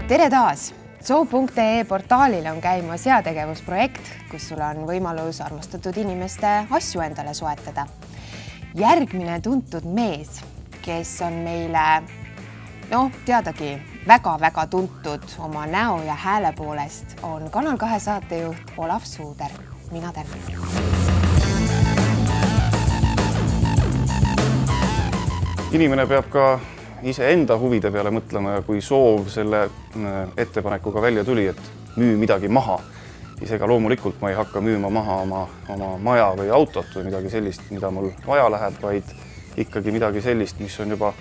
Tere taas! Zoo.ee portaalil on käimas heategevusprojekt, kus sul on võimalus armastatud inimeste asju endale soetada. Järgmine tuntud mees, kes on meile, teadagi, väga tuntud oma näo ja hääle poolest, on Kanal 2 saatejuht Olav Suuder. Mina tänan. Inimene peab ka iseenda huvide peale mõtlema ja kui soov selle ettepanekuga välja tuli, et müü midagi maha, siis ega loomulikult ma ei hakka müüma maha oma maja või autot või midagi sellist, mida mul vaja läheb, vaid ikkagi midagi sellist, mis on juba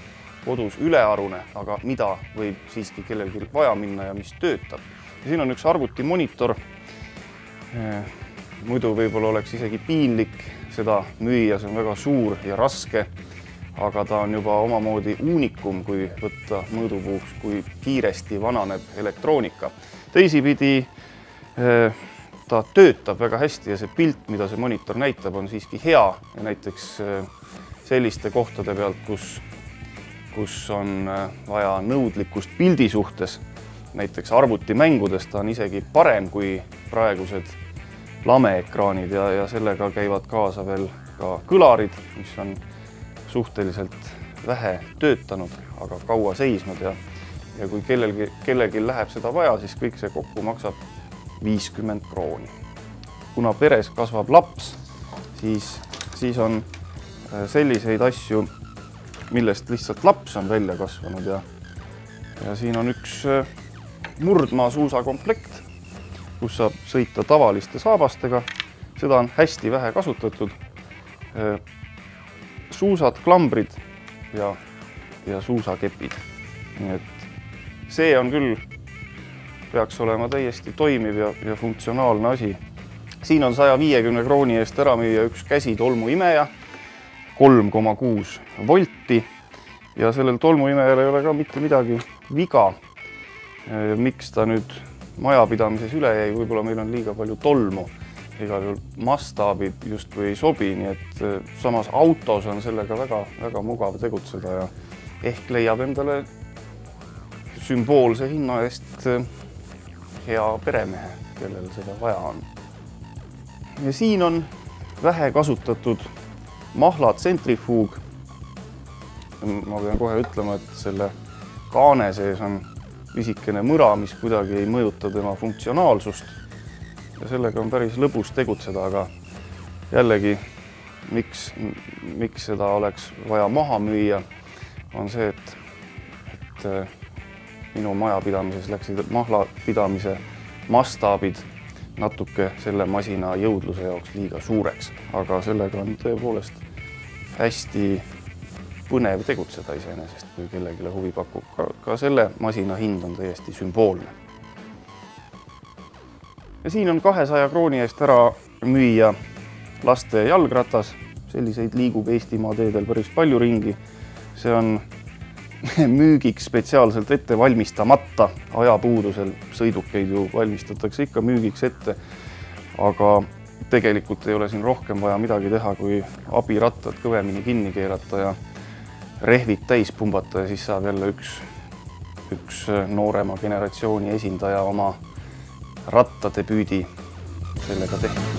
kodus ülearune, aga mida võib siiski kellelgi vaja minna ja mis töötab. Ja siin on üks arvutimonitor. Muidu võib-olla oleks isegi piinlik seda müüa, see on väga suur ja raske, aga ta on juba omamoodi uunikum, kui võtta mõõdupuuks, kui kiiresti vananeb elektroonika. Teisipidi ta töötab väga hästi ja see pilt, mida see monitor näitab, on siiski hea ja näiteks selliste kohtade pealt, kus on vaja nõudlikkust pildi suhtes, näiteks arvutimängudes ta on isegi parem kui praegused lameekraanid ja sellega käivad kaasa veel ka kõlarid, mis on suhteliselt vähe töötanud, aga kaua seisnud ja kui kellelgi läheb seda vaja, siis kõik see kokku maksab 50 krooni. Kuna peres kasvab laps, siis on selliseid asju, millest lihtsalt laps on välja kasvanud ja siin on üks murdmaa suusakomplekt, kus saab sõita tavaliste saabastega. Seda on hästi vähe kasutatud. Suusad, klambrid ja suusakepid. Nii et see on küll, peaks olema täiesti toimiv ja funktsionaalne asi. Siin on 150 krooni eest ära müüa üks käsitolmuimeja, 3,6 volti ja sellel tolmuimejal ei ole ka mitte midagi viga. Miks ta nüüd majapidamises üle jäi, võib-olla meil on liiga palju tolmu. Igal juhul mastaabid justkui ei sobi, nii et samas autos on sellega väga mugav tegutseda ja ehk leiab endale sümboolse hinna eest hea peremehe, kellel seda vaja on. Ja siin on vähe kasutatud mahlatsentrifuug. Ma pean kohe ütlema, et selle kaane sees on pisikene mõra, mis kuidagi ei mõjuta tema funktsionaalsust. Ja sellega on päris lõbus tegutseda, aga jällegi, miks seda oleks vaja maha müüa, on see, et minu majapidamises läksid mahlapidamise mastaabid natuke selle masina jõudluse jaoks liiga suureks, aga sellega on tõepoolest hästi põnev tegutseda iseenesest, kui kellelegi huvi pakub. Ka selle masina hind on täiesti sümboolne. Ja siin on 200 krooni eest ära müüa laste jalgratas. Selliseid liigub Eestimaa teedel päris palju ringi. See on müügiks spetsiaalselt ette valmistamata. Ajapuudusel sõidukeid ju valmistatakse ikka müügiks ette, aga tegelikult ei ole siin rohkem vaja midagi teha, kui abirattad kõvemini kinni keerata ja rehvid täis pumbata ja siis saab jälle üks noorema generatsiooni esindaja oma rattadebüüdi sellega tehtud.